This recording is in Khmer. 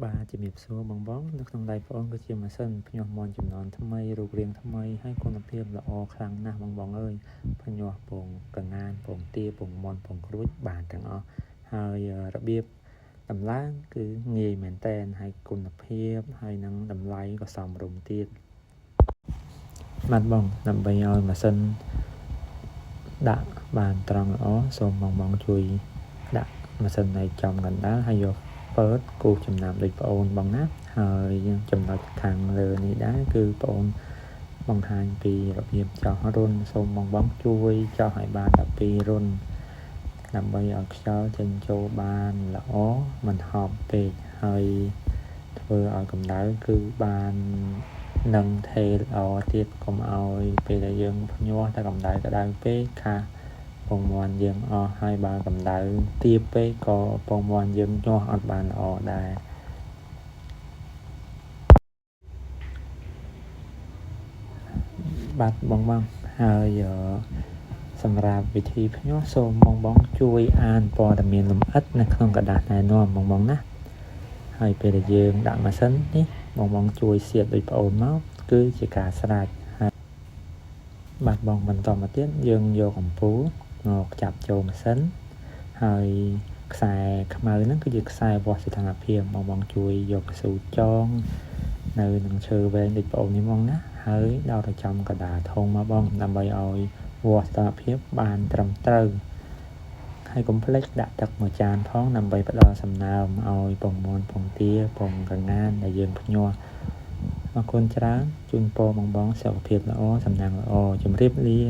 បាទជំរាបសួរបងនៅក្នុងដៃបងគឺជាម៉ាស៊ីនភ្ញាស់មាន់ចំនួនថ្មីរូបរាងថ្មីហើយគុណភាពល្អខ្លាំងណាស់បងអើយភ្ញាស់ពងកងានពងទាពងមាន់ពងក្រួចបានទាំងអស់ហើយរបៀបដំឡើងគឺងាយមែនតែនហើយគុណភាពហើយនឹងតម្លៃក៏សមរម្យទៀតបាទបងដើម្បីឲ្យម៉ាស៊ីនដាក់បានត្រង់ល្អសូមបងជួយដាក់ម៉ាស៊ីននៅចំកណ្ដាលហើយយកពើតគូសចំណាំដូចប្អូនបងណាហើយចំណុចខាងលើនេះដែរគឺប្អូនបង្ហាញពីរបៀបចោះរុនសូមបងជួយចោះឲ្យបាន12រុនដើម្បីឲ្យខ្យល់ចេញចូលបានល្អមិនហប់ពេកហើយធ្វើឲ្យកម្ដៅគឺបាននឹងថេល្អទៀតកុំឲ្យពេលដែលយើងភ្ញាស់តែកម្ដៅក្ដៅពេកខាពងមាន់យើងអស់ហើយបើកម្ដៅទាបពេកក៏ពងមាន់យើងញាស់អត់បានល្អដែរបាទបងហើយសម្រាប់វិធីភ្ញាស់សូមបងជួយអានព័ត៌មានលម្អិតនៅក្នុងกระดาษណែនាំបងណាហើយពេលដែលយើងដាក់ម៉ាស៊ីននេះបងជួយសៀតដូចប្អូនមកគឺជាការស្រេចហើយបាទបងបន្តមកទៀតយើងយកអំពូលមកចាប់ចូលម៉ាស៊ីនហើយខ្សែខ្មៅហ្នឹងគឺជាខ្សែវាស់សីតុណ្ហភាពបងជួយយកកស៊ូចងនៅនឹងឈើវែងដូចប្អូននេះមកណាហើយដោតទៅចំកណ្ដាលធុងមកបងដើម្បីឲ្យវាស់សីតុណ្ហភាពបានត្រឹមត្រូវហើយកុំភ្លេចដាក់ទឹកមួយចានផងដើម្បីផ្ដល់សំណើមឲ្យពងមាន់ពងទាពងកងានដែលយើងភ្ញាស់អរគុណច្រើនជូនពរបងសុខភាពល្អសំណាងល្អជម្រាបលា